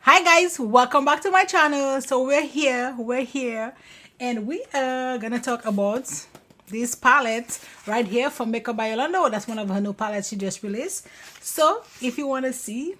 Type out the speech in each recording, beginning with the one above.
Hi guys, welcome back to my channel. So we're here and we are gonna talk about this palette right here from Makeup by Yolondo. That's one of her new palettes she just released. So if you want to see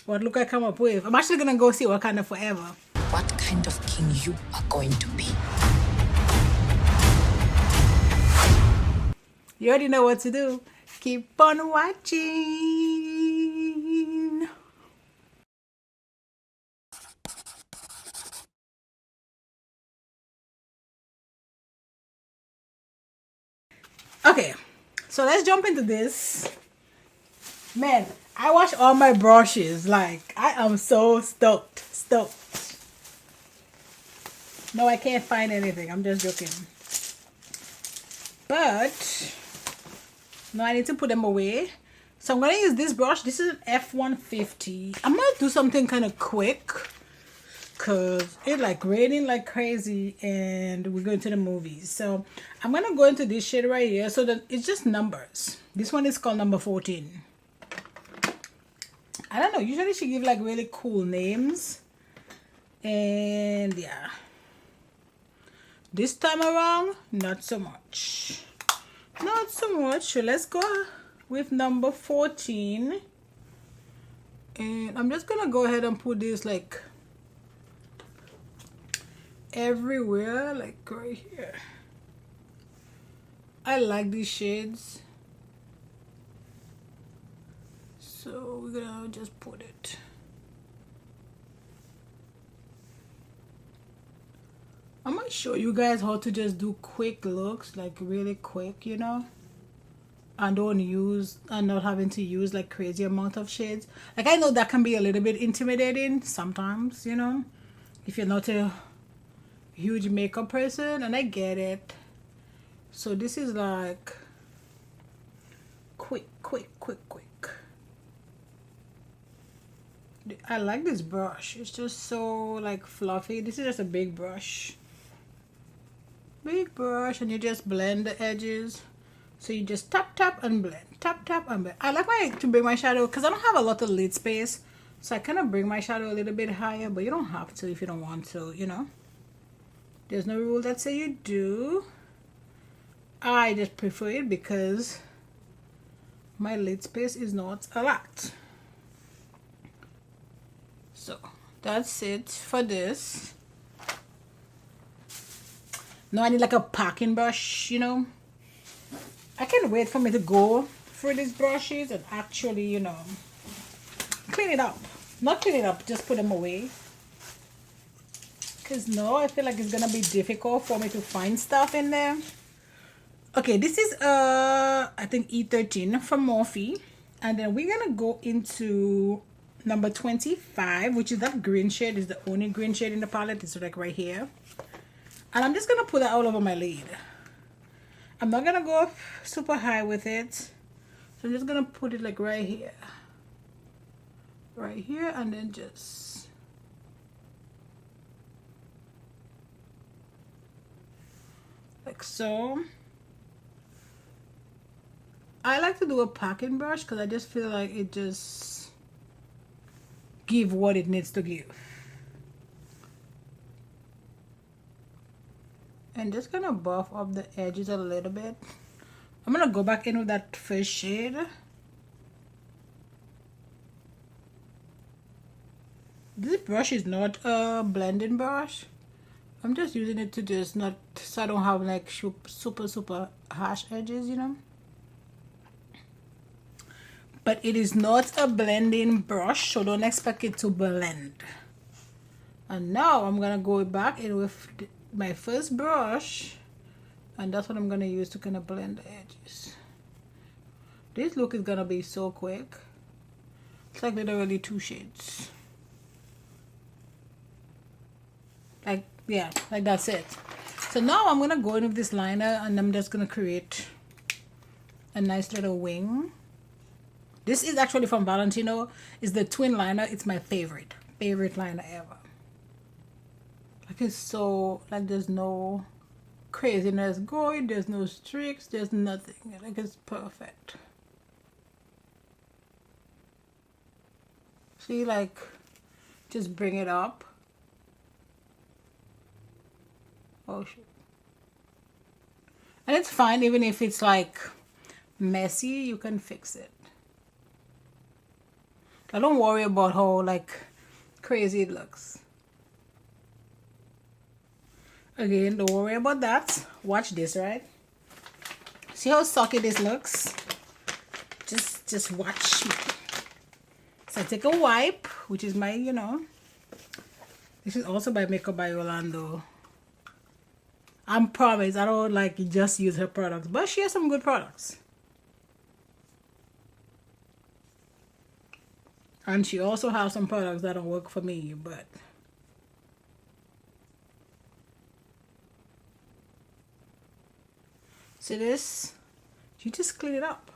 what look I come up with, I'm actually gonna go see Wakanda Forever. What kind of king you are going to be? You already know what to do. Keep on watching. Okay, so let's jump into this. Man, I wash all my brushes. Like, I am so stoked. No, I can't find anything. I'm just joking. But, no, I need to put them away. So I'm going to use this brush. This is an F150. I'm going to do something kind of quick. Because it's like raining like crazy. And we're going to the movies. So I'm going to go into this shade right here. So that it's just numbers. This one is called number 14. I don't know. Usually she give like really cool names. And yeah. This time around, not so much. Not so much. So let's go with number 14. And I'm just going to go ahead and put this like everywhere. Like right here. I like these shades. So we're gonna just put it. I'm gonna show you guys how to just do quick looks, like really quick, you know, and not having to use like crazy amount of shades. Like I know that can be a little bit intimidating sometimes, you know, if you're not a huge makeup person, and I get it. So this is like quick. I like this brush. It's just so like fluffy. This is just a big brush. And you just blend the edges. So you just tap and blend. Tap and blend. I like to bring my shadow because I don't have a lot of lid space. So I kind of bring my shadow a little bit higher, but you don't have to if you don't want to, you know. There's no rule that say you do. I just prefer it because my lid space is not a lot. So that's it for this. Now I need like a packing brush, you know. I can't wait for me to go through these brushes and actually, you know, clean it up. Not clean it up, just put them away. Because no, I feel like it's going to be difficult for me to find stuff in there. Okay, this is, I think E13 from Morphe. And then we're going to go into number 25, which is that green shade. Is the only green shade in the palette. It's like right here. And I'm just going to put that all over my lid. I'm not going to go super high with it. So I'm just going to put it like right here. Right here, and then just... like so. I like to do a packing brush because I just feel like it just give what it needs to give. And just gonna buff up the edges a little bit. I'm gonna go back in with that first shade. This brush is not a blending brush. I'm just using it to just not, so I don't have like super harsh edges, you know. But it is not a blending brush, so don't expect it to blend. And now I'm gonna go back in with my first brush, and that's what I'm gonna use to kind of blend the edges. This look is gonna be so quick. It's like literally 2 shades. Like, yeah, like that's it. So now I'm gonna go in with this liner, and I'm just gonna create a nice little wing. This is actually from Valentino. It's the twin liner. It's my favorite liner ever. Like, it's so, like, there's no craziness going, there's no streaks, there's nothing. Like, it's perfect. See, like, just bring it up. Oh shit. And it's fine even if it's like messy, you can fix it. I don't worry about how like crazy it looks. Again, don't worry about that. Watch this, right? See how sucky this looks? Just watch me. So I take a wipe, which is my, you know, this is also by Makeup by Yolondo. I promise I don't like just use her products, but she has some good products. And she also has some products that don't work for me, but see this? You just clean it up.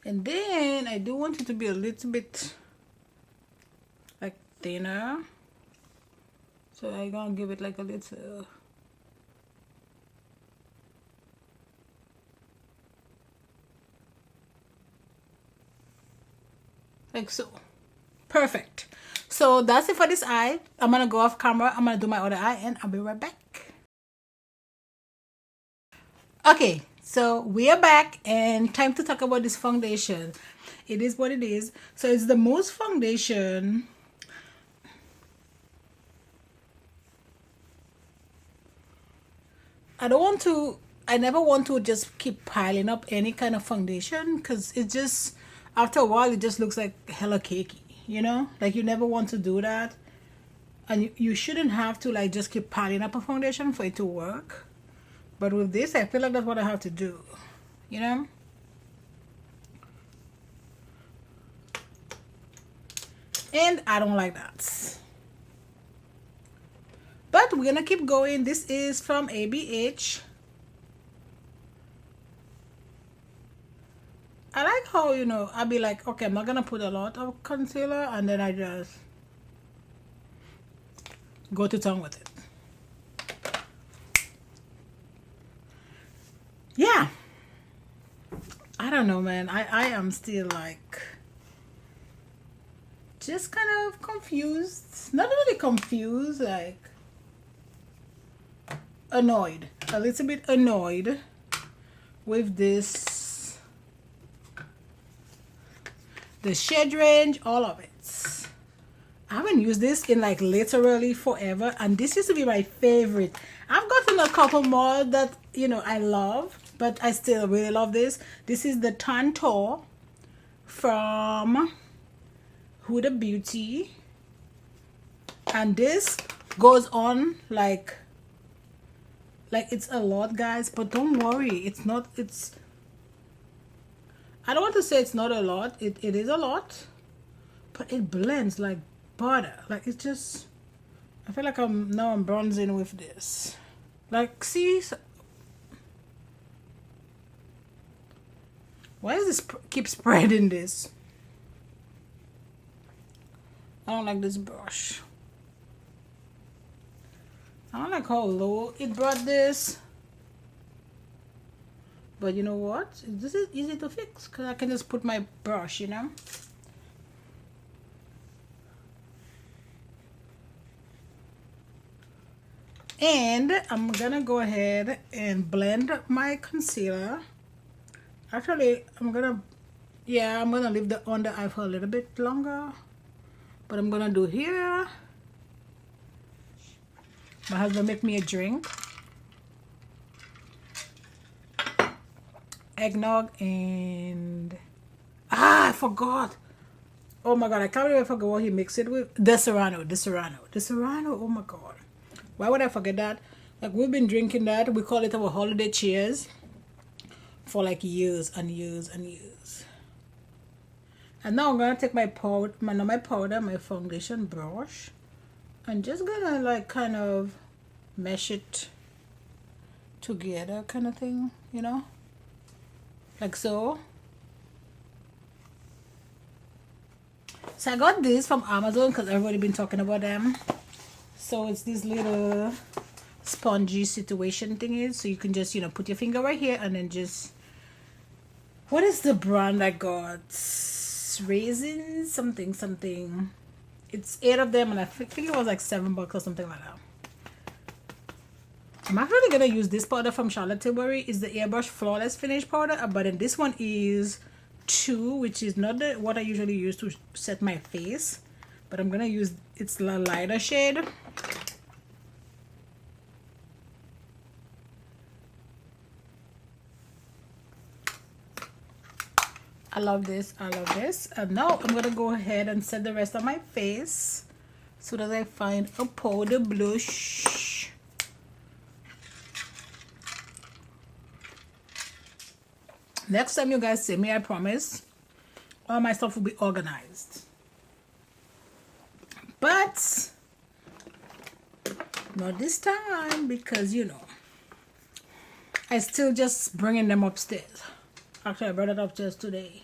And then I do want it to be a little bit like thinner. So I'm gonna give it like a little. Like so. Perfect. So that's it for this eye. I'm gonna go off camera. I'm gonna do my other eye and I'll be right back. Okay, so we are back and time to talk about this foundation. It is what it is. So it's the Mousse foundation. I never want to just keep piling up any kind of foundation because it just, after a while, it just looks like hella cakey, you know? Like you never want to do that. And you shouldn't have to like just keep piling up a foundation for it to work. But with this, I feel like that's what I have to do, you know? And I don't like that. But we're gonna keep going. This is from ABH. I like how, you know, I'll be like, okay, I'm not gonna put a lot of concealer, and then I just go to town with it. Yeah. I don't know, man. I am still like just kind of confused. Not really confused, like annoyed. A little bit annoyed with this, the shade range, all of it. I haven't used this in like literally forever, and this used to be my favorite. I've gotten a couple more that, you know, I love, but I still really love this. This is the Tantor from Huda Beauty, and this goes on like it's a lot, guys, but don't worry, it's not, I don't want to say it's not a lot. It is a lot, but it blends like butter. Like it's just, I feel like I'm bronzing with this. Like, see, why does this keep spreading this? I don't like this brush. I don't like how low it brought this. But you know what? This is easy to fix because I can just put my brush, you know. And I'm gonna go ahead and blend my concealer. Actually, I'm gonna leave the under eye for a little bit longer. But I'm gonna do here. My husband make me a drink. Eggnog and I forgot. Oh my god, I can't believe I forgot what he mixed it with. The Serrano. Oh my god. Why would I forget that? Like, we've been drinking that. We call it our holiday cheers for like years and years and years. And now I'm gonna take my powder, my foundation brush, and just gonna like kind of mesh it together, kind of thing, you know, like so. So I got this from Amazon because everybody been talking about them. So it's this little spongy situation thing is, so you can just, you know, put your finger right here and then just What is the brand I got? Raisin something something. It's 8 of them, and I think it was like $7 or something like that. I'm actually gonna use this powder from Charlotte Tilbury. It's the Airbrush Flawless Finish powder, but then this one is 2, which is not what I usually use to set my face. But I'm gonna use its lighter shade. I love this. I love this. And now I'm gonna go ahead and set the rest of my face so that I find a powder blush. Next time you guys see me, I promise all my stuff will be organized. But not this time, because you know I still just bringing them upstairs. Actually, I brought it upstairs today.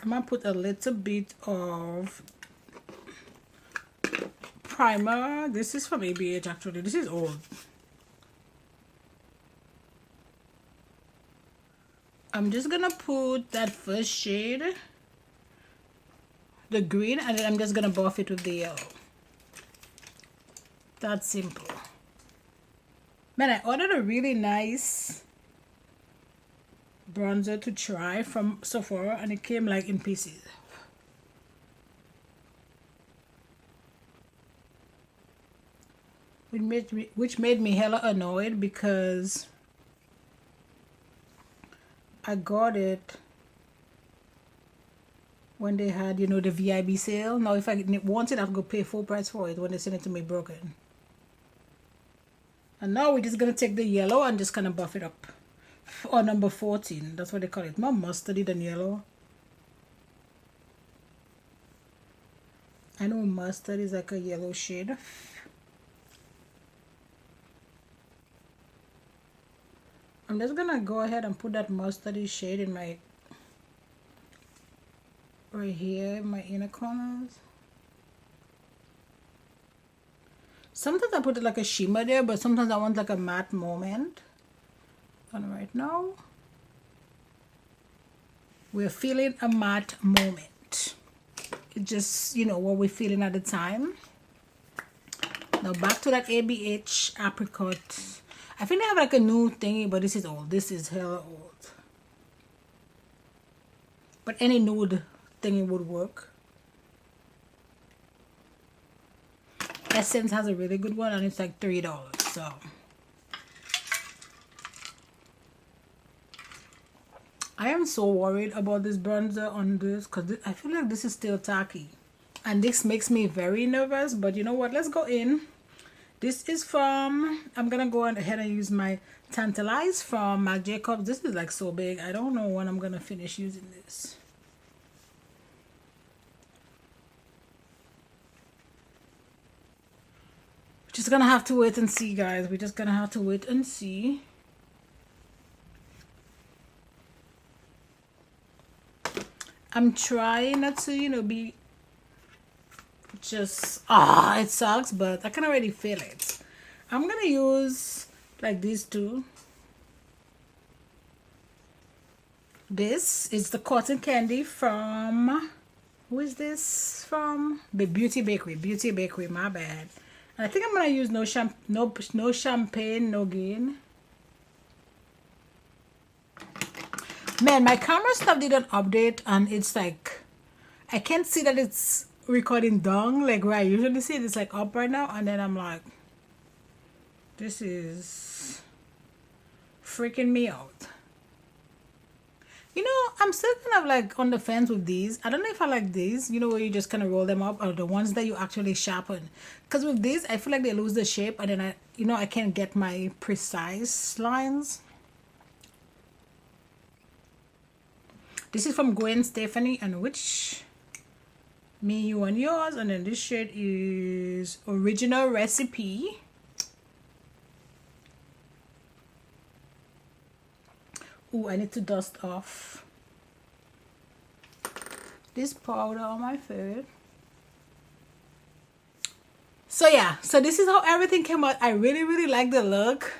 I'm gonna put a little bit of primer. This is from ABH actually. This is old. I'm just gonna put that first shade, the green, and then I'm just gonna buff it with the yellow. That's simple. Man, I ordered a really nice bronzer to try from Sephora, and it came like in pieces. Which made me hella annoyed because I got it when they had, you know, the VIB sale. Now if I want it, I have to go pay full price for it when they send it to me broken. And now we're just gonna take the yellow and just kind of buff it up. Or number 14, that's what they call it. More mustardy than yellow. I know mustard is like a yellow shade. I'm just gonna go ahead and put that mustardy shade in my right here in my inner corners. Sometimes I put it like a shimmer there, but sometimes I want like a matte moment. And right now we're feeling a matte moment. It's just, you know, what we're feeling at the time. Now back to that ABH apricot. I think they have like a new thingy, but this is old. This is hella old. But any nude thingy would work. Essence has a really good one, and it's like $3. So I am so worried about this bronzer on this because I feel like this is still tacky. And this makes me very nervous. But you know what? Let's go in. This is from, I'm going to go ahead and use my Tantalize from Marc Jacobs. This is like so big. I don't know when I'm going to finish using this. Just going to have to wait and see, guys. We're just going to have to wait and see. I'm trying not to, you know, be just, it sucks, but I can already feel it. I'm gonna use like these two. This is the cotton candy from, who is this from? The Beauty Bakery, my bad. And I think I'm gonna use no champagne, no gain. Man, my camera stuff didn't update, and it's like I can't see that it's recording down like where I usually see it. It's like up right now, and then I'm like, this is freaking me out. You know, I'm still kind of like on the fence with these. I don't know if I like these, you know, where you just kind of roll them up, or the ones that you actually sharpen. Because with these, I feel like they lose the shape, and then I can't get my precise lines. This is from Gwen Stefani, and which me, you, and yours. And then this shade is Original Recipe. Ooh, I need to dust off. this powder on my face. So yeah, so this is how everything came out. I really like the look.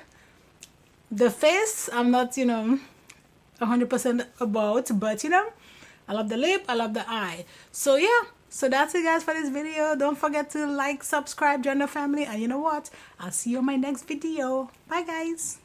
The face, I'm not, you know, 100% about, but you know, I love the lip, I love the eye. So yeah, so that's it guys for this video. Don't forget to like, subscribe, join the family, and you know what, I'll see you on my next video. Bye guys.